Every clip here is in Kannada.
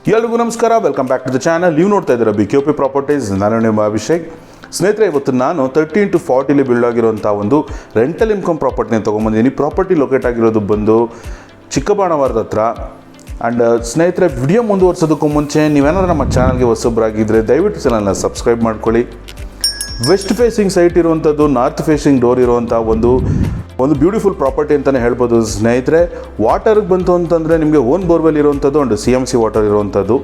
ಎಲ್ಲರಿಗೂ ನಮಸ್ಕಾರ, welcome back to the channel. ನೀವು ನೋಡ್ತಾ ಇದ್ದೀರಾ BKOP ಪ್ರಾಪರ್ಟೀಸ್. ನಾನು ನಿಮ್ಮ ಅಭಿಷೇಕ್. ಸ್ನೇಹಿತರೆ, ಇವತ್ತು ನಾನು 13 to 40 ಬಿಲ್ಡ್ ಆಗಿರುವಂಥ ಒಂದು ರೆಂಟಲ್ ಇನ್ಕಮ್ ಪ್ರಾಪರ್ಟಿನ ತೊಗೊಂಬಂದಿದ್ದೀನಿ. ಪ್ರಾಪರ್ಟಿ ಲೊಕೇಟ್ ಆಗಿರೋದು ಬಂದು ಚಿಕ್ಕಬಾಣವರದ ಹತ್ರ. ಆ್ಯಂಡ್ ಸ್ನೇಹಿತರೆ, ವಿಡಿಯೋ ಮುಂದುವರ್ಸೋದಕ್ಕೂ ಮುಂಚೆ ನೀವೇನಾದ್ರೂ ನಮ್ಮ ಚಾನಲ್ಗೆ ಹೊಸಬ್ರಾಗಿದ್ದರೆ ದಯವಿಟ್ಟು ಚಾನಲ್ನ ಸಬ್ಸ್ಕ್ರೈಬ್ ಮಾಡ್ಕೊಳ್ಳಿ. ವೆಸ್ಟ್ ಫೇಸಿಂಗ್ ಸೈಟ್ ಇರುವಂಥದ್ದು, ನಾರ್ತ್ ಫೇಸಿಂಗ್ ಡೋರ್ ಇರುವಂಥ ಒಂದು ಬ್ಯೂಟಿಫುಲ್ ಪ್ರಾಪರ್ಟಿ ಅಂತಲೇ ಹೇಳ್ಬೋದು ಸ್ನೇಹಿತರೆ. ವಾಟರ್ಗೆ ಬಂತು ಅಂತಂದರೆ ನಿಮಗೆ ಓನ್ ಬೋರ್ವೆಲ್ ಇರುವಂಥದ್ದು ಆ್ಯಂಡ್ CMC ವಾಟರ್ ಇರುವಂಥದ್ದು.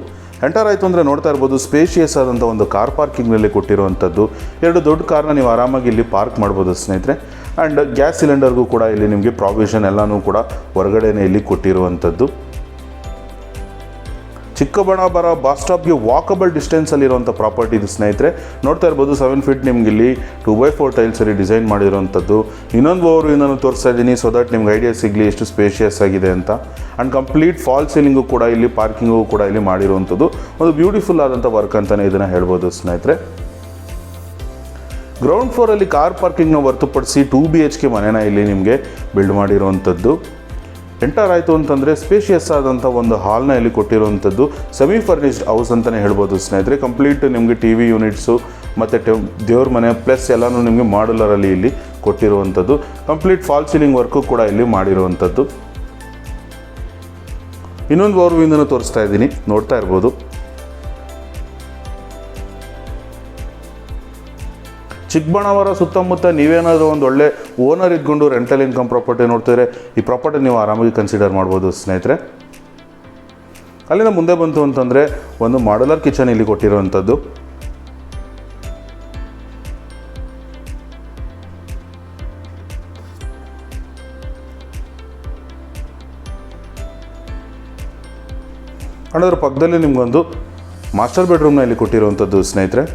ಎಂಟರ್ ಆಯಿತು ಅಂದರೆ ನೋಡ್ತಾ ಇರ್ಬೋದು, ಸ್ಪೇಷಿಯಸ್ ಆದಂಥ ಒಂದು ಕಾರ್ ಪಾರ್ಕಿಂಗ್ನಲ್ಲಿ ಕೊಟ್ಟಿರುವಂಥದ್ದು. 2 ದೊಡ್ಡ ಕಾರ್ನ ನೀವು ಆರಾಮಾಗಿ ಇಲ್ಲಿ ಪಾರ್ಕ್ ಮಾಡ್ಬೋದು ಸ್ನೇಹಿತರೆ. ಆ್ಯಂಡ್ ಗ್ಯಾಸ್ ಸಿಲಿಂಡರ್ಗೂ ಕೂಡ ಇಲ್ಲಿ ನಿಮಗೆ ಪ್ರಾವಿಷನ್ ಎಲ್ಲನೂ ಕೂಡ ಹೊರಗಡೆನೇ ಇಲ್ಲಿ ಕೊಟ್ಟಿರುವಂಥದ್ದು. ಚಿಕ್ಕಬಳ್ಳಾಪುರ ಬಸ್ ಸ್ಟಾಪ್ಗೆ ವಾಕಬಲ್ ಡಿಸ್ಟೆನ್ಸಲ್ಲಿರುವಂಥ ಪ್ರಾಪರ್ಟಿ ಇದು ಸ್ನೇಹಿತರೆ. ನೋಡ್ತಾ ಇರ್ಬೋದು, 7 ಫೀಟ್ ನಿಮ್ಗೆ ಇಲ್ಲಿ 2x4 ಟೈಲ್ಸಲ್ಲಿ ಡಿಸೈನ್ ಮಾಡಿರುವಂಥದ್ದು. ಇನ್ನೊಂದು ಓವರ್ ತೋರಿಸ್ತಾ ಇದ್ದೀನಿ, ಸೊ ದಟ್ ನಿಮ್ಗೆ ಐಡಿಯಾ ಸಿಗಲಿ ಎಷ್ಟು ಸ್ಪೇಷಿಯಸ್ ಆಗಿದೆ ಅಂತ. ಆ್ಯಂಡ್ ಕಂಪ್ಲೀಟ್ ಫಾಲ್ ಸೀಲಿಂಗು ಕೂಡ ಇಲ್ಲಿ, ಪಾರ್ಕಿಂಗು ಕೂಡ ಇಲ್ಲಿ ಮಾಡಿರುವಂಥದ್ದು. ಒಂದು ಬ್ಯೂಟಿಫುಲ್ ಆದಂಥ ವರ್ಕ್ ಅಂತಲೇ ಇದನ್ನು ಹೇಳ್ಬೋದು ಸ್ನೇಹಿತರೆ. ಗ್ರೌಂಡ್ ಫ್ಲೋರಲ್ಲಿ ಕಾರ್ ಪಾರ್ಕಿಂಗ್ನ ಹೊರತುಪಡಿಸಿ 2 BHK ಮನೆನ ಇಲ್ಲಿ ನಿಮಗೆ ಬಿಲ್ಡ್ ಮಾಡಿರುವಂಥದ್ದು. ಎಂಟರ್ ಆಯಿತು ಅಂತಂದರೆ ಸ್ಪೇಷಿಯಸ್ ಆದಂಥ ಒಂದು ಹಾಲ್ನ ಇಲ್ಲಿ ಕೊಟ್ಟಿರುವಂಥದ್ದು. ಸೆಮಿ ಫರ್ನಿಶ್ಡ್ ಹೌಸ್ ಅಂತಲೇ ಹೇಳ್ಬೋದು ಸ್ನೇಹಿತರೆ. ಕಂಪ್ಲೀಟ್ ನಿಮಗೆ TV ಯೂನಿಟ್ಸು ಮತ್ತು ದೇವ್ರ ಮನೆ ಪ್ಲಸ್ ಎಲ್ಲನೂ ನಿಮಗೆ ಮಾಡ್ಯುಲರಲ್ಲಿ ಇಲ್ಲಿ ಕೊಟ್ಟಿರುವಂಥದ್ದು. ಕಂಪ್ಲೀಟ್ ಫಾಲ್ ಸೀಲಿಂಗ್ ವರ್ಕು ಕೂಡ ಇಲ್ಲಿ ಮಾಡಿರುವಂಥದ್ದು. ಇನ್ನೊಂದು ಓವರ್ವ್ಯೂನ ತೋರಿಸ್ತಾ ಇದ್ದೀನಿ, ನೋಡ್ತಾ ಇರ್ಬೋದು. ಚಿಕ್ಕಬಳ್ಳಾಪುರ ಸುತ್ತಮುತ್ತ ನೀವೇನಾದರೂ ಒಂದು ಒಳ್ಳೆ ಓನರ್ ಇದ್ಕೊಂಡು ರೆಂಟಲ್ ಇನ್ಕಮ್ ಪ್ರಾಪರ್ಟಿ ನೋಡ್ತಿದ್ರೆ ಈ ಪ್ರಾಪರ್ಟಿ ನೀವು ಆರಾಮಾಗಿ ಕನ್ಸಿಡರ್ ಮಾಡ್ಬೋದು ಸ್ನೇಹಿತರೆ. ಅಲ್ಲಿಂದ ಮುಂದೆ ಬಂತು ಅಂತಂದರೆ ಒಂದು ಮಾಡ್ಯುಲರ್ ಕಿಚನ್ ಇಲ್ಲಿ ಕೊಟ್ಟಿರುವಂಥದ್ದು. ಅದರ ಪಕ್ಕದಲ್ಲಿ ನಿಮಗೊಂದು ಮಾಸ್ಟರ್ ಬೆಡ್ರೂಮ್ನ ಇಲ್ಲಿ ಕೊಟ್ಟಿರುವಂಥದ್ದು ಸ್ನೇಹಿತರೆ.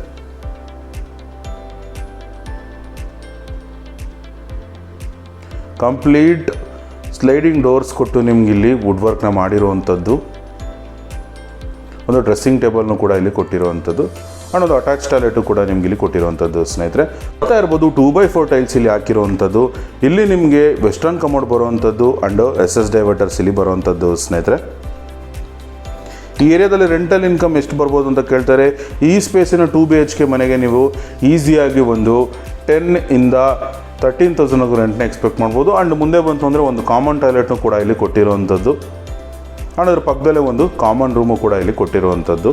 ಕಂಪ್ಲೀಟ್ ಸ್ಲೈಡಿಂಗ್ ಡೋರ್ಸ್ ಕೊಟ್ಟು ನಿಮ್ಗೆ ಇಲ್ಲಿ ವುಡ್ ವರ್ಕ್ನ ಮಾಡಿರುವಂಥದ್ದು. ಒಂದು ಡ್ರೆಸ್ಸಿಂಗ್ ಟೇಬಲ್ನು ಕೂಡ ಇಲ್ಲಿ ಕೊಟ್ಟಿರುವಂಥದ್ದು. ಆ್ಯಂಡ್ ಒಂದು ಅಟ್ಯಾಚ್ ಟಾಯ್ಲೆಟು ಕೂಡ ನಿಮ್ಗೆ ಇಲ್ಲಿ ಕೊಟ್ಟಿರುವಂಥದ್ದು ಸ್ನೇಹಿತರೆ. ನೋಡ್ತಾ ಇರ್ಬೋದು, 2x4 ಟೈಲ್ಸ್ ಇಲ್ಲಿ ಹಾಕಿರುವಂಥದ್ದು. ಇಲ್ಲಿ ನಿಮಗೆ ವೆಸ್ಟರ್ನ್ ಕಮೋಡ್ ಬರುವಂಥದ್ದು ಆ್ಯಂಡ್ SS ಡೈವರ್ಟರ್ಸ್ ಇಲ್ಲಿ ಬರುವಂಥದ್ದು ಸ್ನೇಹಿತರೆ. ಈ ಏರಿಯಾದಲ್ಲಿ ರೆಂಟಲ್ ಇನ್ಕಮ್ ಎಷ್ಟು ಬರ್ಬೋದು ಅಂತ ಕೇಳ್ತಾರೆ. ಈ ಸ್ಪೇಸಿನ 2 BHK ಮನೆಗೆ ನೀವು ಈಸಿಯಾಗಿ ಒಂದು 10 ಇಂದ 13,000 ರೆಂಟ್ನ ಎಕ್ಸ್ಪೆಕ್ಟ್ ಮಾಡ್ಬೋದು. ಆ್ಯಂಡ್ ಮುಂದೆ ಬಂತು ಅಂದರೆ ಒಂದು ಕಾಮನ್ ಟಾಯ್ಲೆಟ್ನು ಕೂಡ ಇಲ್ಲಿ ಕೊಟ್ಟಿರುವಂಥದ್ದು. ಆ್ಯಂಡ್ ಅದ್ರ ಪಕ್ಕದಲ್ಲೇ ಒಂದು ಕಾಮನ್ ರೂಮು ಕೂಡ ಇಲ್ಲಿ ಕೊಟ್ಟಿರುವಂಥದ್ದು.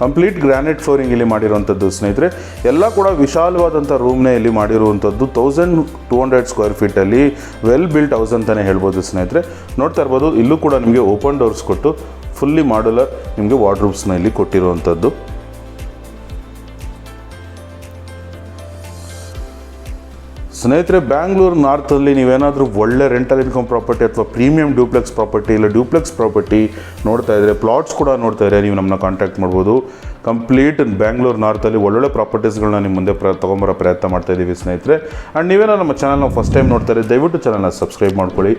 ಕಂಪ್ಲೀಟ್ ಗ್ರಾನೈಟ್ ಫ್ಲೋರಿಂಗ್ ಇಲ್ಲಿ ಮಾಡಿರುವಂಥದ್ದು ಸ್ನೇಹಿತರೆ. ಎಲ್ಲ ಕೂಡ ವಿಶಾಲವಾದಂಥ ರೂಮ್ನೇ ಇಲ್ಲಿ ಮಾಡಿರುವಂಥದ್ದು. 1200 ಸ್ಕ್ವೇರ್ ಫೀಟಲ್ಲಿ ವೆಲ್ ಬಿಲ್ಟ್ ಹೌಸ್ ಅಂತಲೇ ಹೇಳ್ಬೋದು ಸ್ನೇಹಿತರೆ. ನೋಡ್ತಾ ಇರ್ಬೋದು, ಇಲ್ಲೂ ಕೂಡ ನಿಮಗೆ ಓಪನ್ ಡೋರ್ಸ್ ಕೊಟ್ಟು ಫುಲ್ಲಿ ಮಾಡ್ಯುಲರ್ ನಿಮಗೆ ವಾರ್ಡ್ರೂಬ್ಸ್ನ ಇಲ್ಲಿ ಕೊಟ್ಟಿರುವಂಥದ್ದು. ಸ್ನೇಹಿತರೆ, ಬ್ಯಾಂಗ್ಳೂರು ನಾರ್ತಲ್ಲಿ ನೀವೇನಾದರೂ ಒಳ್ಳೆ ರೆಂಟಲ್ ಇನ್ಕಮ್ ಪ್ರಾಪರ್ಟಿ ಅಥವಾ ಪ್ರೀಮಿಯಂ ಡ್ಯೂಪ್ಲೆಕ್ಸ್ ಪ್ರಾಪರ್ಟಿ ಇಲ್ಲ ಡ್ಯೂಪ್ಲೆಕ್ಸ್ ಪ್ರಾಪರ್ಟಿ ನೋಡ್ತಾ ಇದ್ದರೆ, ಪ್ಲಾಟ್ಸ್ ಕೂಡ ನೋಡ್ತಾ ಇದ್ದರೆ ನೀವು ನಮ್ಮನ್ನ ಕಾಂಟ್ಯಾಕ್ಟ್ ಮಾಡ್ಬೋದು. ಕಂಪ್ಲೀಟ್ ಬ್ಯಾಂಗ್ಳೂರು ನಾರ್ತಲ್ಲಿ ಒಳ್ಳೊಳ್ಳೆ ಪ್ರಾಪರ್ಟೀಸ್ಗಳನ್ನ ನಿಮ್ಮ ಮುಂದೆ ತೊಗೊಂಬರೋ ಪ್ರಯತ್ನ ಮಾಡ್ತಾ ಇದ್ದೀವಿ ಸ್ನೇಹಿತರೆ. ಆ್ಯಂಡ್ ನೀವೇನೋ ನಮ್ಮ ಚಾನಲ್ನ ಫಸ್ಟ್ ಟೈಮ್ ನೋಡ್ತಾರೆ, ದಯವಿಟ್ಟು ಚಾನಲ್ನ ಸಬ್ಸ್ಕ್ರೈಬ್ ಮಾಡ್ಕೊಳ್ಳಿ.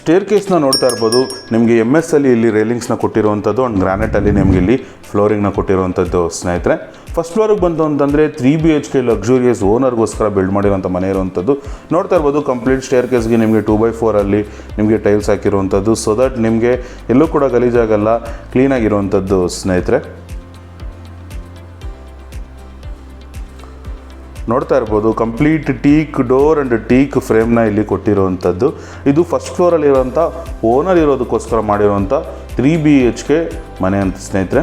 ಸ್ಟೇರ್ ಕೇಸ್ನ ನೋಡ್ತಾ ಇರ್ಬೋದು, ನಿಮಗೆ MS ಅಲ್ಲಿ ಇಲ್ಲಿ ರೈಲಿಂಗ್ಸ್ನ ಕೊಟ್ಟಿರುವಂಥದ್ದು ಆ್ಯಂಡ್ ಗ್ರಾನೈಟಲ್ಲಿ ನಿಮಗೆ ಇಲ್ಲಿ ಫ್ಲೋರಿಂಗ್ನ ಕೊಟ್ಟಿರುವಂಥದ್ದು ಸ್ನೇಹಿತರೆ. ಫಸ್ಟ್ ಫ್ಲೋರಿಗೆ ಬಂತು ಅಂತಂದರೆ 3 BHK ಲಕ್ಸುರಿಯಸ್ ಓನರ್ಗೋಸ್ಕರ ಬಿಲ್ಡ್ ಮಾಡಿರುವಂಥ ಮನೆ ಇರುವಂಥದ್ದು. ನೋಡ್ತಾ ಇರ್ಬೋದು, ಕಂಪ್ಲೀಟ್ ಸ್ಟೇರ್ ಕೇಸ್ಗೆ ನಿಮಗೆ 2x4 ಅಲ್ಲಿ ನಿಮಗೆ ಟೈಲ್ಸ್ ಹಾಕಿರುವಂಥದ್ದು. ಸೊ ದಟ್ ನಿಮಗೆ ಎಲ್ಲೂ ಕೂಡ ಗಲೀಜಾಗಲ್ಲ, ಕ್ಲೀನಾಗಿರುವಂಥದ್ದು ಸ್ನೇಹಿತರೆ. ನೋಡ್ತಾ ಇರ್ಬೋದು, complete teak door and teak ಫ್ರೇಮ್ನ ಇಲ್ಲಿ ಕೊಟ್ಟಿರುವಂಥದ್ದು. ಇದು ಫಸ್ಟ್ ಫ್ಲೋರಲ್ಲಿರುವಂಥ ಓನರ್ ಇರೋದಕ್ಕೋಸ್ಕರ ಮಾಡಿರುವಂಥ 3 BHK ಮನೆ ಅಂತ ಸ್ನೇಹಿತರೆ.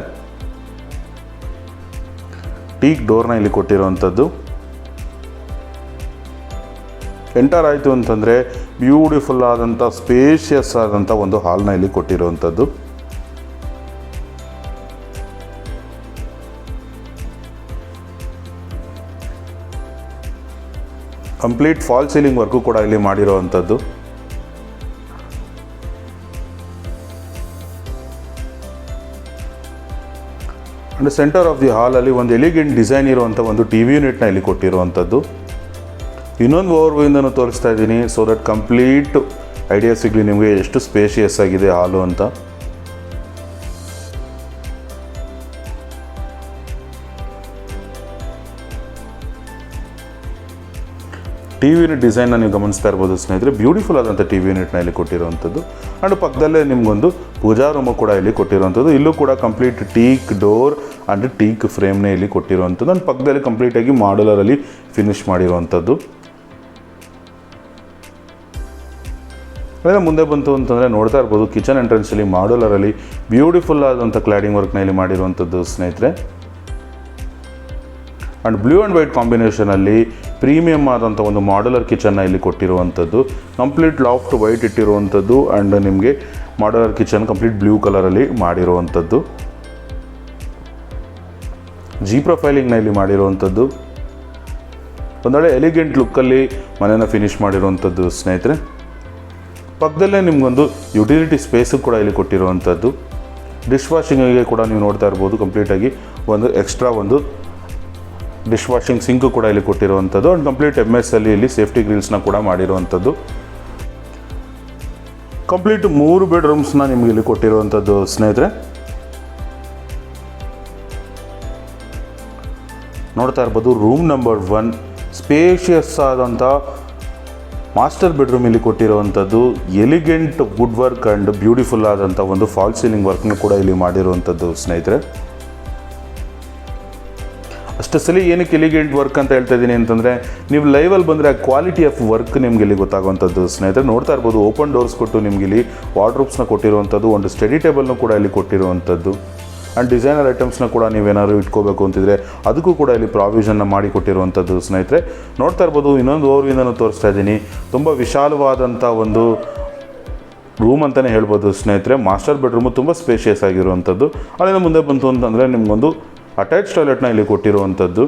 ಟೀಕ್ ಡೋರ್ನ ಇಲ್ಲಿ ಕೊಟ್ಟಿರುವಂಥದ್ದು. ಎಂಟರ್ ಆಯಿತು ಅಂತಂದರೆ ಬ್ಯೂಟಿಫುಲ್ ಆದಂಥ ಸ್ಪೇಷಿಯಸ್ ಆದಂಥ ಒಂದು ಹಾಲ್ನ ಇಲ್ಲಿ ಕೊಟ್ಟಿರುವಂಥದ್ದು. ಕಂಪ್ಲೀಟ್ ಫಾಲ್ ಸೀಲಿಂಗ್ ವರ್ಕು ಕೂಡ ಇಲ್ಲಿ ಮಾಡಿರುವಂಥದ್ದು. ಆ್ಯಂಡ್ ಸೆಂಟರ್ ಆಫ್ ದಿ ಹಾಲಲ್ಲಿ ಒಂದು ಎಲಿಗೆಂಟ್ ಡಿಸೈನ್ ಇರುವಂಥ ಒಂದು TV ಯೂನಿಟ್ನ ಇಲ್ಲಿ ಕೊಟ್ಟಿರುವಂಥದ್ದು. ಇನ್ನೊಂದು ಓವರ್ವ್ಯೂಯಿಂದನೂ ತೋರಿಸ್ತಾ ಇದ್ದೀನಿ, ಸೊ ದಟ್ ಕಂಪ್ಲೀಟ್ ಐಡಿಯಾ ಸಿಗಲಿ ನಿಮಗೆ ಎಷ್ಟು ಸ್ಪೇಷಿಯಸ್ ಆಗಿದೆ ಹಾಲು ಅಂತ. ಟಿವಿ ಯೂನಿಟ್ ಡಿಸೈನ್ನ ನೀವು ಗಮನಿಸ್ತಾ ಇರ್ಬೋದು ಸ್ನೇಹಿತರೆ. ಬ್ಯೂಟಿಫುಲ್ ಆದಂಥ ಟಿವಿ ಯೂನಿಟ್ನ ಇಲ್ಲಿ ಕೊಟ್ಟಿರುವಂಥದ್ದು. ಆ್ಯಂಡ್ ಪಕ್ಕದಲ್ಲೇ ನಿಮಗೊಂದು ಪೂಜಾ ರೂಮು ಕೂಡ ಇಲ್ಲಿ ಕೊಟ್ಟಿರುವಂಥದ್ದು. ಇಲ್ಲೂ ಕೂಡ complete teak door and teak ಫ್ರೇಮ್ನೇ ಇಲ್ಲಿ ಕೊಟ್ಟಿರುವಂಥದ್ದು. ನನ್ನ ಪಕ್ಕದಲ್ಲಿ ಕಂಪ್ಲೀಟಾಗಿ ಮಾಡ್ಯುಲರಲ್ಲಿ ಫಿನಿಶ್ ಮಾಡಿರುವಂಥದ್ದು. ಅದೇ ಮುಂದೆ ಬಂತು ಅಂತಂದರೆ ನೋಡ್ತಾ ಇರ್ಬೋದು, ಕಿಚನ್ ಎಂಟ್ರೆನ್ಸಲ್ಲಿ ಮಾಡ್ಯುಲರಲ್ಲಿ ಬ್ಯೂಟಿಫುಲ್ ಆದಂಥ ಕ್ಲಾಡಿಂಗ್ ವರ್ಕ್ನ ಇಲ್ಲಿ ಮಾಡಿರುವಂಥದ್ದು ಸ್ನೇಹಿತರೆ. ಆ್ಯಂಡ್ ಬ್ಲೂ ಆ್ಯಂಡ್ ವೈಟ್ ಕಾಂಬಿನೇಷನಲ್ಲಿ ಪ್ರೀಮಿಯಮ್ ಆದಂಥ ಒಂದು ಮಾಡ್ಯುಲರ್ ಕಿಚನ್ನ ಇಲ್ಲಿ ಕೊಟ್ಟಿರುವಂಥದ್ದು. ಕಂಪ್ಲೀಟ್ ಲಾಫ್ಟ್ ವೈಟ್ ಇಟ್ಟಿರುವಂಥದ್ದು ಆ್ಯಂಡ್ ನಿಮಗೆ ಮಾಡ್ಯುಲರ್ ಕಿಚನ್ ಕಂಪ್ಲೀಟ್ ಬ್ಲೂ ಕಲರಲ್ಲಿ ಮಾಡಿರುವಂಥದ್ದು. ಜಿ ಪ್ರೊಫೈಲಿಂಗ್ನ ಇಲ್ಲಿ ಮಾಡಿರುವಂಥದ್ದು. ಒಂದೊಳ್ಳೆ ಎಲಿಗೆಂಟ್ ಲುಕ್ಕಲ್ಲಿ ಮನೆಯನ್ನು ಫಿನಿಶ್ ಮಾಡಿರುವಂಥದ್ದು ಸ್ನೇಹಿತರೆ. ಪಕ್ಕದಲ್ಲೇ ನಿಮಗೊಂದು ಯುಟಿಲಿಟಿ ಸ್ಪೇಸು ಕೂಡ ಇಲ್ಲಿ ಕೊಟ್ಟಿರುವಂಥದ್ದು. ಡಿಶ್ ವಾಷಿಂಗಿಗೆ ಕೂಡ ನೀವು ನೋಡ್ತಾ ಇರ್ಬೋದು, ಕಂಪ್ಲೀಟಾಗಿ ಒಂದು ಎಕ್ಸ್ಟ್ರಾ ಒಂದು ಡಿಶ್ ವಾಷಿಂಗ್ ಸಿಂಕು ಕೂಡ ಇಲ್ಲಿ ಕೊಟ್ಟಿರುವಂಥದ್ದು. ಆ್ಯಂಡ್ ಕಂಪ್ಲೀಟ್ MS ಅಲ್ಲಿ ಇಲ್ಲಿ ಸೇಫ್ಟಿ ಗ್ರಿಲ್ಸ್ನ ಕೂಡ ಮಾಡಿರುವಂಥದ್ದು. ಕಂಪ್ಲೀಟ್ 3 ಬೆಡ್ರೂಮ್ಸ್ನ ನಿಮಗೆ ಇಲ್ಲಿ ಕೊಟ್ಟಿರುವಂಥದ್ದು ಸ್ನೇಹಿತರೆ. ನೋಡ್ತಾ ಇರ್ಬೋದು, ರೂಮ್ ನಂಬರ್ 1 ಸ್ಪೇಷಿಯಸ್ ಆದಂಥ ಮಾಸ್ಟರ್ ಬೆಡ್ರೂಮ್ ಇಲ್ಲಿ ಕೊಟ್ಟಿರುವಂಥದ್ದು. Elegant wood work and beautiful ಆದಂಥ ಒಂದು ಫಾಲ್ ಸೀಲಿಂಗ್ ವರ್ಕ್ನ ಕೂಡ ಇಲ್ಲಿ ಮಾಡಿರುವಂಥದ್ದು ಸ್ನೇಹಿತರೆ. ಅಷ್ಟು ಸಲ ಏನಕ್ಕೆ ಎಲಿಗೆಂಟ್ ವರ್ಕ್ ಅಂತ ಹೇಳ್ತಾ ಇದ್ದೀನಿ ಅಂತಂದರೆ, ನೀವು ಲೈವಲ್ಲಿ ಬಂದರೆ ಆ ಕ್ವಾಲಿಟಿ ಆಫ್ ವರ್ಕ್ ನಿಮ್ಗೆ ಇಲ್ಲಿ ಗೊತ್ತಾಗುವಂಥದ್ದು ಸ್ನೇಹಿತರೆ. ನೋಡ್ತಾ ಇರ್ಬೋದು, ಓಪನ್ ಡೋರ್ಸ್ ಕೊಟ್ಟು ನಿಮ್ಗೆ ಇಲ್ಲಿ ವಾರ್ಡ್ರೋಬ್ಸ್ನ ಕೊಟ್ಟಿರುವಂಥದ್ದು, ಒಂದು ಸ್ಟಡಿ ಟೇಬಲ್ನ ಕೂಡ ಇಲ್ಲಿ ಕೊಟ್ಟಿರುವಂಥದ್ದು. ಆ್ಯಂಡ್ ಡಿಸೈನರ್ ಐಟಮ್ಸ್ನ ಕೂಡ ನೀವೇನಾದ್ರು ಇಟ್ಕೋಬೇಕು ಅಂತಿದ್ರೆ ಅದಕ್ಕೂ ಕೂಡ ಇಲ್ಲಿ ಪ್ರಾವಿಷನ್ನ ಮಾಡಿ ಕೊಟ್ಟಿರುವಂಥದ್ದು ಸ್ನೇಹಿತರೆ. ನೋಡ್ತಾ ಇರ್ಬೋದು, ಇನ್ನೊಂದು ಓವರ್ವಿಂದನೂ ತೋರಿಸ್ತಾ ಇದ್ದೀನಿ. ತುಂಬ ವಿಶಾಲವಾದಂಥ ಒಂದು ರೂಮ್ ಅಂತಲೇ ಹೇಳ್ಬೋದು ಸ್ನೇಹಿತರೆ. ಮಾಸ್ಟರ್ ಬೆಡ್ರೂಮು ತುಂಬ ಸ್ಪೇಷಿಯಸ್ ಆಗಿರುವಂಥದ್ದು. ಅಲ್ಲಿಂದ ಮುಂದೆ ಬಂತು ಅಂತಂದರೆ ನಿಮಗೊಂದು ಅಟ್ಯಾಚ್ ಟಾಯ್ಲೆಟ್ನ ಇಲ್ಲಿ ಕೊಟ್ಟಿರುವಂಥದ್ದು.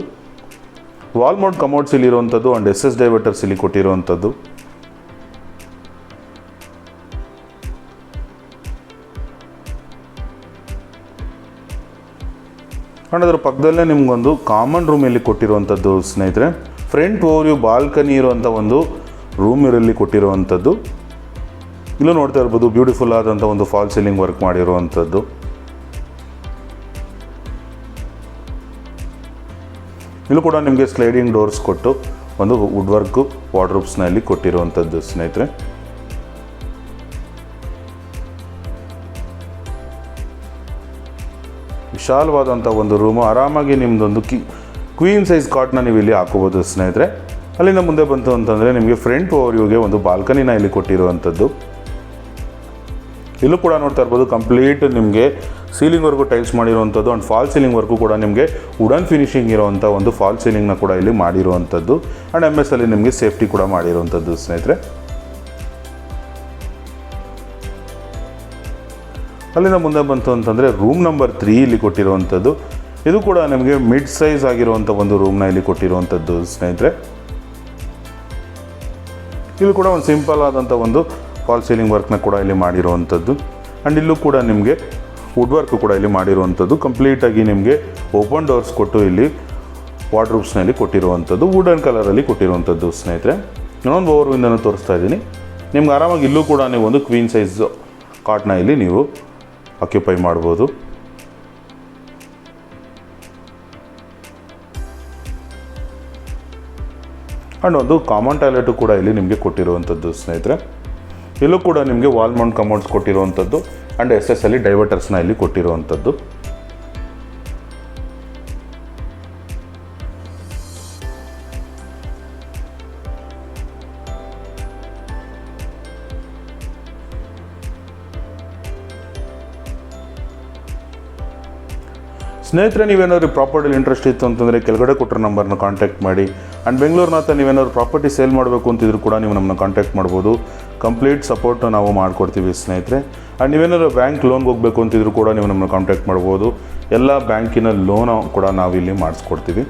ವಾಲ್ ಮೌಂಟ್ ಕಮೋಡ್ಸ್ ಇಲ್ಲಿ ಇರುವಂಥದ್ದು ಆ್ಯಂಡ್ SS ಡೈವರ್ಟರ್ಸ್ ಇಲ್ಲಿ ಕೊಟ್ಟಿರುವಂಥದ್ದು. ಆ್ಯಂಡ್ ಅದರ ಪಕ್ಕದಲ್ಲೇ ನಿಮಗೊಂದು ಕಾಮನ್ ರೂಮ್ ಇಲ್ಲಿ ಕೊಟ್ಟಿರುವಂಥದ್ದು ಸ್ನೇಹಿತರೆ. ಫ್ರಂಟ್ ಓವರ್ವ್ಯೂ ಬಾಲ್ಕನಿ ಇರುವಂಥ ಒಂದು ರೂಮ್ ಇಲ್ಲಿ ಕೊಟ್ಟಿರುವಂಥದ್ದು. ಇಲ್ಲೂ ನೋಡ್ತಾ ಇರ್ಬೋದು, ಬ್ಯೂಟಿಫುಲ್ ಆದಂಥ ಒಂದು ಫಾಲ್ ಸೀಲಿಂಗ್ ವರ್ಕ್ ಮಾಡಿರುವಂಥದ್ದು. ಇಲ್ಲೂ ಕೂಡ ನಿಮಗೆ ಸ್ಲೈಡಿಂಗ್ ಡೋರ್ಸ್ ಕೊಟ್ಟು ಒಂದು ವುಡ್ ವರ್ಕು ವಾರ್ಡ್ರೋಬ್ಸ್ನ ಇಲ್ಲಿ ಕೊಟ್ಟಿರುವಂಥದ್ದು ಸ್ನೇಹಿತರೆ. ವಿಶಾಲವಾದಂಥ ಒಂದು ರೂಮು. ಆರಾಮಾಗಿ ನಿಮ್ಮದೊಂದು ಕ್ವೀನ್ ಸೈಜ್ ಕಾಟ್ನ ನೀವು ಇಲ್ಲಿ ಹಾಕೋಬೋದು ಸ್ನೇಹಿತರೆ. ಅಲ್ಲಿಂದ ಮುಂದೆ ಬಂತು ಅಂತಂದರೆ ನಿಮಗೆ ಫ್ರಂಟ್ ಓವರ್ವ್ಯೂಗೆ ಒಂದು ಬಾಲ್ಕನಿನ ಇಲ್ಲಿ ಕೊಟ್ಟಿರುವಂಥದ್ದು. ಇಲ್ಲೂ ಕೂಡ ನೋಡ್ತಾ ಇರ್ಬೋದು, ಕಂಪ್ಲೀಟ್ ನಿಮಗೆ ಸೀಲಿಂಗ್ವರೆಗೂ ಟೈಲ್ಸ್ ಮಾಡಿರುವಂಥದ್ದು ಆ್ಯಂಡ್ ಫಾಲ್ ಸೀಲಿಂಗ್ವರೆಗೂ ಕೂಡ ನಿಮಗೆ ವುಡನ್ ಫಿನಿಶಿಂಗ್ ಇರುವಂಥ ಒಂದು ಫಾಲ್ ಸೀಲಿಂಗ್ನ ಕೂಡ ಇಲ್ಲಿ ಮಾಡಿರುವಂಥದ್ದು. ಆ್ಯಂಡ್ MS ಅಲ್ಲಿ ನಿಮಗೆ ಸೇಫ್ಟಿ ಕೂಡ ಮಾಡಿರುವಂಥದ್ದು ಸ್ನೇಹಿತರೆ. ಅಲ್ಲಿಂದ ಮುಂದೆ ಬಂತು ಅಂತಂದರೆ ರೂಮ್ ನಂಬರ್ 3 ಇಲ್ಲಿ ಕೊಟ್ಟಿರುವಂಥದ್ದು. ಇದು ಕೂಡ ನಿಮಗೆ ಮಿಡ್ ಸೈಜ್ ಆಗಿರುವಂಥ ಒಂದು ರೂಮ್ನ ಇಲ್ಲಿ ಕೊಟ್ಟಿರುವಂಥದ್ದು ಸ್ನೇಹಿತರೆ. ಇಲ್ಲಿ ಕೂಡ ಒಂದು ಸಿಂಪಲ್ ಆದಂಥ ಒಂದು ಫಾಲ್ ಸೀಲಿಂಗ್ ವರ್ಕ್ನ ಕೂಡ ಇಲ್ಲಿ ಮಾಡಿರುವಂಥದ್ದು. ಆ್ಯಂಡ್ ಇಲ್ಲೂ ಕೂಡ ನಿಮಗೆ ವುಡ್ ವರ್ಕ್ ಕೂಡ ಇಲ್ಲಿ ಮಾಡಿರುವಂಥದ್ದು. ಕಂಪ್ಲೀಟಾಗಿ ನಿಮಗೆ ಓಪನ್ ಡೋರ್ಸ್ ಕೊಟ್ಟು ಇಲ್ಲಿ ವಾರ್ಡ್ರೋಬ್ಸ್ನಲ್ಲಿ ಕೊಟ್ಟಿರುವಂಥದ್ದು, ವುಡನ್ ಕಲರಲ್ಲಿ ಕೊಟ್ಟಿರುವಂಥದ್ದು ಸ್ನೇಹಿತರೆ. ಇನ್ನೊಂದು ಓವರ್ವಿಂದನೂ ತೋರಿಸ್ತಾ ಇದ್ದೀನಿ. ನಿಮ್ಗೆ ಆರಾಮಾಗಿ ಇಲ್ಲೂ ಕೂಡ ನೀವು ಒಂದು ಕ್ವೀನ್ ಸೈಜ್ ಕಾಟ್ನ ಇಲ್ಲಿ ನೀವು ಆಕ್ಯುಪೈ ಮಾಡ್ಬೋದು. ಆ್ಯಂಡ್ ಒಂದು ಕಾಮನ್ ಟಾಯ್ಲೆಟು ಕೂಡ ಇಲ್ಲಿ ನಿಮಗೆ ಕೊಟ್ಟಿರುವಂಥದ್ದು ಸ್ನೇಹಿತರೆ. ಇಲ್ಲೂ ಕೂಡ ನಿಮಗೆ ವಾಲ್ ಮೌಂಟ್ ಕಮೋಡ್ಸ್ ಕೊಟ್ಟಿರುವಂಥದ್ದು ಆ್ಯಂಡ್ SS ಅಲ್ಲಿ ಡೈವರ್ಟರ್ಸ್ನ ಇಲ್ಲಿ ಕೊಟ್ಟಿರುವಂಥದ್ದು. ಸ್ನೇಹಿತರೆ, ನೀವೇನಾದ್ರು ಪ್ರಾಪರ್ಟಿಲಿ ಇಂಟ್ರೆಸ್ಟ್ ಇತ್ತು ಅಂತಂದರೆ ಕೆಳಗಡೆ ಕೊಟ್ಟರೆ ನಂಬರ್ನ ಕಾಂಟ್ಯಾಕ್ಟ್ ಮಾಡಿ. ಆ್ಯಂಡ್ ಬೆಂಗಳೂರಿನಾಥ ನೀವೇನಾದ್ರು ಪ್ರಾಪರ್ಟಿ ಸೇಲ್ ಮಾಡಬೇಕು ಅಂತಿದ್ರು ಕೂಡ ನೀವು ನಮ್ಮನ್ನ ಕಾಂಟ್ಯಾಕ್ಟ್ ಮಾಡ್ಬೋದು. ಕಂಪ್ಲೀಟ್ ಸಪೋರ್ಟ್ ನಾವು ಮಾಡಿಕೊಡ್ತೀವಿ ಸ್ನೇಹಿತರೆ. ಆ್ಯಂಡ್ ನೀವೇನಾದ್ರು ಬ್ಯಾಂಕ್ ಲೋನ್ಗೆ ಹೋಗಬೇಕು ಅಂತಿದ್ರು ಕೂಡ ನೀವು ನಮ್ಮನ್ನ ಕಾಂಟ್ಯಾಕ್ಟ್ ಮಾಡ್ಬೋದು. ಎಲ್ಲ ಬ್ಯಾಂಕಿನ ಲೋನ್ ಕೂಡ ನಾವಿಲ್ಲಿ ಮಾಡಿಸ್ಕೊಡ್ತೀವಿ.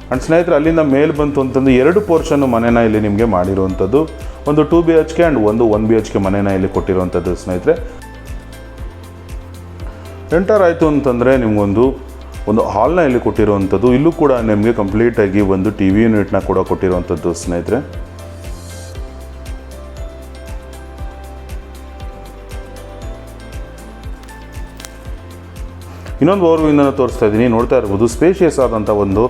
ಆ್ಯಂಡ್ ಸ್ನೇಹಿತರೆ, ಅಲ್ಲಿಂದ ಮೇಲ್ ಬಂತು ಅಂತಂದು 2 ಪೋರ್ಷನ್ನು ಮನೆನ ಇಲ್ಲಿ ನಿಮಗೆ ಮಾಡಿರುವಂಥದ್ದು. ಒಂದು 2 BHK ಆ್ಯಂಡ್ ಒಂದು 1 BHK ಮನೆನ ಇಲ್ಲಿ ಕೊಟ್ಟಿರುವಂಥದ್ದು ಸ್ನೇಹಿತರೆ. ಎಂಟರ್ ಆಯಿತು ಅಂತಂದರೆ ನಿಮಗೊಂದು ಹಾಲ್ನ ಇಲ್ಲಿ ಕೊಟ್ಟಿರುವಂಥದ್ದು. ಇಲ್ಲೂ ಕೂಡ ನಿಮಗೆ ಕಂಪ್ಲೀಟಾಗಿ ಒಂದು TV ಯೂನಿಟ್ನ ಕೂಡ ಕೊಟ್ಟಿರುವಂಥದ್ದು ಸ್ನೇಹಿತರೆ. ಇನ್ನೊಂದು ಓವರ್ವಿಂದನ ತೋರಿಸ್ತಾ ಇದ್ದೀನಿ. ನೋಡ್ತಾ ಇರ್ಬೋದು, ಸ್ಪೇಷಿಯಸ್ ಆದಂಥ ಒಂದು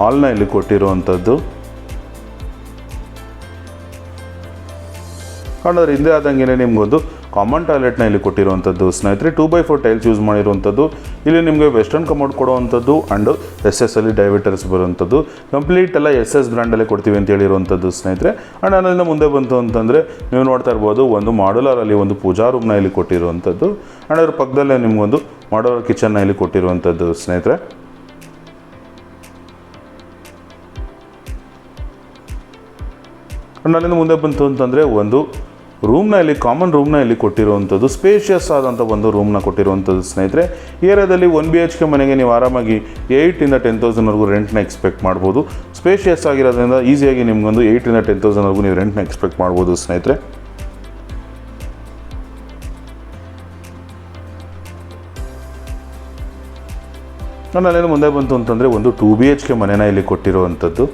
ಹಾಲ್ನ ಇಲ್ಲಿ ಕೊಟ್ಟಿರುವಂಥದ್ದು. ಕಾಣೋದ್ರ ಹಿಂದೆ ಆದಂಗೆ ನಿಮಗೊಂದು ಕಾಮನ್ ಟಾಯ್ಲೆಟ್ನ ಇಲ್ಲಿ ಕೊಟ್ಟಿರುವಂಥದ್ದು ಸ್ನೇಹಿತರೆ. 2x4 ಟೈಲ್ಸ್ ಯೂಸ್ ಮಾಡಿರುವಂಥದ್ದು. ಇಲ್ಲಿ ನಿಮಗೆ ವೆಸ್ಟರ್ನ್ ಕಮೋಡ್ ಕೊಡುವಂಥದ್ದು ಆ್ಯಂಡ್ SS ಅಲ್ಲಿ ಡೈವರ್ಟರ್ಸ್ ಬರುವಂಥದ್ದು. ಕಂಪ್ಲೀಟ್ ಎಲ್ಲ SS ಬ್ರ್ಯಾಂಡಲ್ಲೇ ಕೊಡ್ತೀವಿ ಅಂತ ಹೇಳಿರುವಂಥದ್ದು ಸ್ನೇಹಿತರೆ. ಆ್ಯಂಡ್ ಅದರಿಂದ ಮುಂದೆ ಬಂತು ಅಂತಂದರೆ ನೀವು ನೋಡ್ತಾ ಇರ್ಬೋದು ಒಂದು ಮಾಡ್ಯುಲರಲ್ಲಿ ಒಂದು ಪೂಜಾ ರೂಮ್ನ ಇಲ್ಲಿ ಕೊಟ್ಟಿರುವಂಥದ್ದು. ಆ್ಯಂಡ್ ಅದ್ರ ಪಕ್ಕದಲ್ಲೇ ನಿಮಗೊಂದು ಮಾಡ್ಯುಲರ್ ಕಿಚನ್ನ ಇಲ್ಲಿ ಕೊಟ್ಟಿರುವಂಥದ್ದು ಸ್ನೇಹಿತರೆ. ಅಲ್ಲಿಂದ ಮುಂದೆ ಬಂತು ಅಂತಂದರೆ ಒಂದು ರೂಮ್ನ ಇಲ್ಲಿ ಕಾಮನ್ ರೂಮ್ನ ಇಲ್ಲಿ ಕೊಟ್ಟಿರುವಂಥದ್ದು. ಸ್ಪೇಷಿಯಸ್ ಆದಂಥ ಒಂದು ರೂಮ್ನ ಕೊಟ್ಟಿರುವಂಥದ್ದು ಸ್ನೇಹಿತರೆ. ಏರಿಯಾದಲ್ಲಿ 1 BHK ಮನೆಗೆ ನೀವು ಆರಾಮಾಗಿ 8,000 to 10,000ವರೆಗೂ ರೆಂಟ್ನ ಎಕ್ಸ್ಪೆಕ್ಟ್ ಮಾಡ್ಬೋದು. ಸ್ಪೇಷಿಯಸ್ ಆಗಿರೋದ್ರಿಂದ ಈಸಿಯಾಗಿ ನಿಮಗೊಂದು 8,000 to 10,000ವರೆಗೂ ನೀವು ರೆಂಟ್ನ ಎಕ್ಸ್ಪೆಕ್ಟ್ ಮಾಡ್ಬೋದು ಸ್ನೇಹಿತರೆ. ಅಲ್ಲಿಂದ ಮುಂದೆ ಬಂತು ಅಂತಂದರೆ ಒಂದು 2 BHK ಮನೆನ ಇಲ್ಲಿ ಕೊಟ್ಟಿರುವಂಥದ್ದು.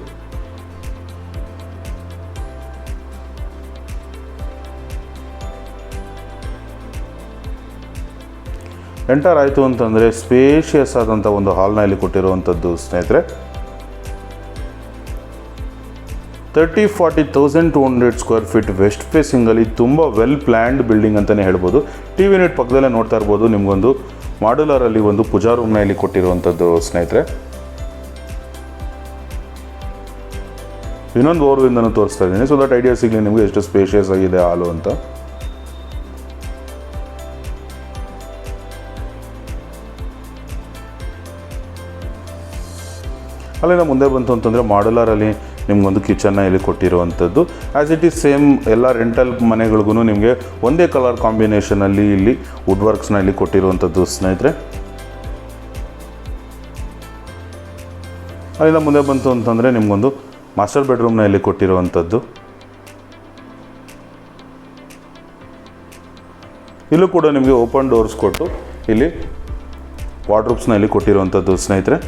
ಎಂಟರ್ ಆಯಿತು ಅಂತಂದರೆ ಸ್ಪೇಷಿಯಸ್ ಆದಂಥ ಒಂದು ಹಾಲ್ನ ಇಲ್ಲಿ ಕೊಟ್ಟಿರುವಂಥದ್ದು ಸ್ನೇಹಿತರೆ. 30,000-40,200 ಸ್ಕ್ವೇರ್ ಫೀಟ್ ವೆಸ್ಟ್ ಫೇಸಿಂಗಲ್ಲಿ ತುಂಬ ವೆಲ್ ಪ್ಲ್ಯಾನ್ಡ್ ಬಿಲ್ಡಿಂಗ್ ಅಂತಲೇ ಹೇಳ್ಬೋದು. TV ಯೂನಿಟ್ ಪಕ್ಕದಲ್ಲೇ ನೋಡ್ತಾ ಇರ್ಬೋದು ನಿಮಗೊಂದು ಮಾಡ್ಯುಲರಲ್ಲಿ ಒಂದು ಪೂಜಾ ರೂಮ್ನ ಇಲ್ಲಿ ಕೊಟ್ಟಿರುವಂಥದ್ದು ಸ್ನೇಹಿತರೆ. ಇನ್ನೊಂದು ಓರ್ವಿಂದನೂ ತೋರಿಸ್ತಾ ಇದ್ದೀನಿ ಸೊ ದಟ್ ಐಡಿಯಾ ಸಿಗಲಿ ನಿಮಗೆ ಎಷ್ಟು ಸ್ಪೇಷಿಯಸ್ ಆಗಿದೆ ಹಾಲು ಅಂತ. ಅಲ್ಲಿಂದ ಮುಂದೆ ಬಂತು ಅಂತಂದರೆ ಮಾಡ್ಯುಲರಲ್ಲಿ ನಿಮಗೊಂದು ಕಿಚನ್ನ ಇಲ್ಲಿ ಕೊಟ್ಟಿರುವಂಥದ್ದು. ಆ್ಯಸ್ ಇಟ್ ಈಸ್ ಸೇಮ್ ಎಲ್ಲ ರೆಂಟಲ್ ಮನೆಗಳಿಗೂ ನಿಮಗೆ ಒಂದೇ ಕಲರ್ ಕಾಂಬಿನೇಷನಲ್ಲಿ ಇಲ್ಲಿ ವುಡ್ ವರ್ಕ್ಸ್ನ ಇಲ್ಲಿ ಕೊಟ್ಟಿರುವಂಥದ್ದು ಸ್ನೇಹಿತರೆ. ಅಲ್ಲಿಂದ ಮುಂದೆ ಬಂತು ಅಂತಂದರೆ ನಿಮಗೊಂದು ಮಾಸ್ಟರ್ ಬೆಡ್ರೂಮ್ನ ಇಲ್ಲಿ ಕೊಟ್ಟಿರುವಂಥದ್ದು. ಇಲ್ಲೂ ಕೂಡ ನಿಮಗೆ ಓಪನ್ ಡೋರ್ಸ್ ಕೊಟ್ಟು ಇಲ್ಲಿ ವಾರ್ಡ್ರೋಬ್ಸ್ನ ಇಲ್ಲಿ ಕೊಟ್ಟಿರುವಂಥದ್ದು ಸ್ನೇಹಿತರೆ.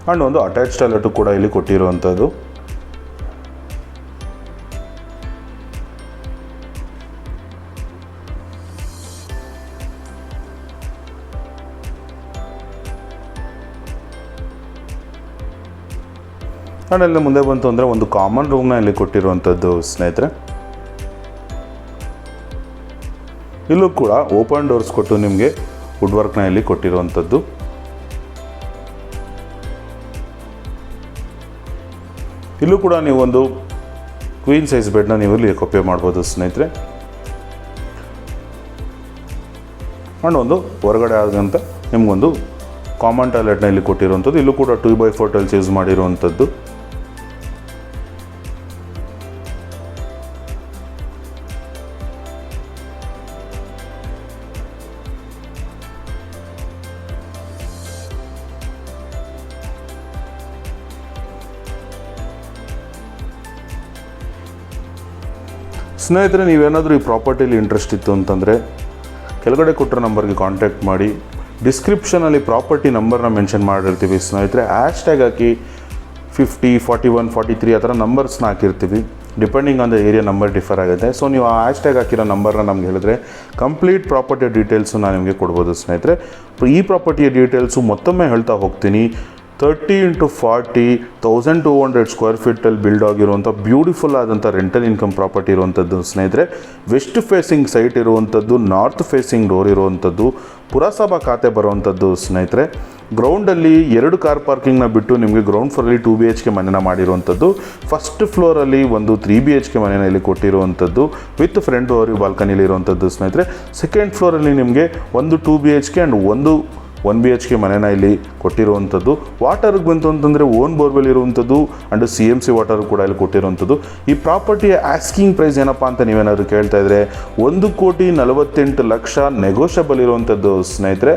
ಆ್ಯಂಡ್ ಒಂದು ಅಟ್ಯಾಚ್ ಟಾಯ್ಲೆಟು ಕೂಡ ಇಲ್ಲಿ ಕೊಟ್ಟಿರುವಂಥದ್ದು. ಆ್ಯಂಡ್ ಅಲ್ಲಿ ಮುಂದೆ ಬಂತು ಅಂದರೆ ಒಂದು ಕಾಮನ್ ರೂಮ್ನ ಇಲ್ಲಿ ಕೊಟ್ಟಿರುವಂಥದ್ದು ಸ್ನೇಹಿತರೆ. ಇಲ್ಲೂ ಕೂಡ ಓಪನ್ ಡೋರ್ಸ್ ಕೊಟ್ಟು ನಿಮಗೆ ವುಡ್ ವರ್ಕ್ನ ಇಲ್ಲಿ ಕೊಟ್ಟಿರುವಂಥದ್ದು. ಇಲ್ಲೂ ಕೂಡ ನೀವೊಂದು ಕ್ವೀನ್ ಸೈಜ್ ಬೆಡ್ನ ನೀವು ಇಲ್ಲಿ ಕಾಪಿ ಮಾಡ್ಬೋದು ಸ್ನೇಹಿತರೆ. ಆ್ಯಂಡ್ ಒಂದು ಹೊರಗಡೆ ಆದಂಥ ನಿಮಗೊಂದು ಕಾಮನ್ ಟಾಯ್ಲೆಟ್ನ ಇಲ್ಲಿ ಕೊಟ್ಟಿರುವಂಥದ್ದು. ಇಲ್ಲೂ ಕೂಡ 2x4 ಟೈಲ್ಸ್ ಯೂಸ್ ಮಾಡಿರುವಂಥದ್ದು. ಸ್ನೇಹಿತರೆ ನೀವೇನಾದರೂ ಈ ಪ್ರಾಪರ್ಟಿಲಿ ಇಂಟ್ರೆಸ್ಟ್ ಇತ್ತು ಅಂತಂದರೆ ಕೆಳಗಡೆ ಕೊಟ್ಟಿರೋ ನಂಬರ್ಗೆ ಕಾಂಟ್ಯಾಕ್ಟ್ ಮಾಡಿ. ಡಿಸ್ಕ್ರಿಪ್ಷನಲ್ಲಿ ಪ್ರಾಪರ್ಟಿ ನಂಬರ್ನ ಮೆನ್ಷನ್ ಮಾಡಿರ್ತೀವಿ ಸ್ನೇಹಿತರೆ. ಹ್ಯಾಶ್ಟ್ಯಾಗ್ ಹಾಕಿ 50, 41, 43 ಆ ಥರ ನಂಬರ್ಸ್ನ ಹಾಕಿರ್ತೀವಿ. Depending on the area number differ ಆಗುತ್ತೆ. ಸೊ ನೀವು ಆ ಹ್ಯಾಶ್ಟ್ಯಾಗ್ ಹಾಕಿರೋ ನಂಬರ್ನ ನಮ್ಗೆ ಹೇಳಿದ್ರೆ ಕಂಪ್ಲೀಟ್ ಪ್ರಾಪರ್ಟಿಯ ಡೀಟೇಲ್ಸು ನಾನು ನಿಮಗೆ ಕೊಡ್ಬೋದು ಸ್ನೇಹಿತರೆ. ಈ ಪ್ರಾಪರ್ಟಿಯ ಡೀಟೇಲ್ಸು ಮತ್ತೊಮ್ಮೆ ಹೇಳ್ತಾ ಹೋಗ್ತೀನಿ. 30 into 40 1,200 ಸ್ಕ್ವೇರ್ ಫೀಟಲ್ಲಿ ಬಿಲ್ಡ್ ಆಗಿರುವಂಥ ಬ್ಯೂಟಿಫುಲ್ ಆದಂಥ ರೆಂಟಲ್ ಇನ್ಕಮ್ ಪ್ರಾಪರ್ಟಿ ಇರುವಂಥದ್ದು ಸ್ನೇಹಿತರೆ. ವೆಸ್ಟ್ ಫೇಸಿಂಗ್ ಸೈಟ್ ಇರುವಂಥದ್ದು, ನಾರ್ತ್ ಫೇಸಿಂಗ್ ಡೋರ್ ಇರುವಂಥದ್ದು, ಪುರಸಭಾ ಖಾತೆ ಬರುವಂಥದ್ದು ಸ್ನೇಹಿತರೆ. ಗ್ರೌಂಡಲ್ಲಿ 2 ಕಾರ್ ಪಾರ್ಕಿಂಗ್ನ ಬಿಟ್ಟು ನಿಮಗೆ ಗ್ರೌಂಡ್ ಫ್ಲೋರಲ್ಲಿ 2 BHK ಮನೆನ ಮಾಡಿರುವಂಥದ್ದು. ಫಸ್ಟ್ ಫ್ಲೋರಲ್ಲಿ ಒಂದು 3 BHK ಮನೆನ ಇಲ್ಲಿ ಕೊಟ್ಟಿರುವಂಥದ್ದು ವಿತ್ ಫ್ರಂಟ್ ಡೋರ್ ಬಾಲ್ಕನಿಲಿ ಇರುವಂಥದ್ದು ಸ್ನೇಹಿತರೆ. ಸೆಕೆಂಡ್ ಫ್ಲೋರಲ್ಲಿ ನಿಮಗೆ ಒಂದು 2 BHK ಆ್ಯಂಡ್ ಒಂದು 1 BHK ಮನೆನ ಇಲ್ಲಿ ಕೊಟ್ಟಿರುವಂಥದ್ದು. ವಾಟರ್ಗೆ ಬಂತು ಅಂತಂದರೆ ಓನ್ ಬೋರ್ವೆಲ್ ಇರುವಂಥದ್ದು ಆ್ಯಂಡ್ CMC ವಾಟರ್ ಕೂಡ ಇಲ್ಲಿ ಕೊಟ್ಟಿರುವಂಥದ್ದು. ಈ ಪ್ರಾಪರ್ಟಿಯ ಆಸ್ಕಿಂಗ್ ಪ್ರೈಸ್ ಏನಪ್ಪ ಅಂತ ನೀವೇನಾದರೂ ಕೇಳ್ತಾ ಇದ್ದರೆ 1,48,00,000 ನೆಗೋಷಿಯಬಲ್ ಇರುವಂಥದ್ದು ಸ್ನೇಹಿತರೆ.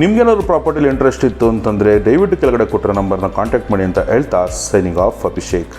ನಿಮ್ಗೇನಾದ್ರು ಪ್ರಾಪರ್ಟಿಲಿ ಇಂಟ್ರೆಸ್ಟ್ ಇತ್ತು ಅಂತಂದರೆ ದಯವಿಟ್ಟು ಕೆಳಗಡೆ ಕೊಟ್ಟಿರೋ ನಂಬರ್ನ ಕಾಂಟ್ಯಾಕ್ಟ್ ಮಾಡಿ ಅಂತ ಹೇಳ್ತಾ ಸೈನಿಂಗ್ ಆಫ್ ಅಭಿಷೇಕ್.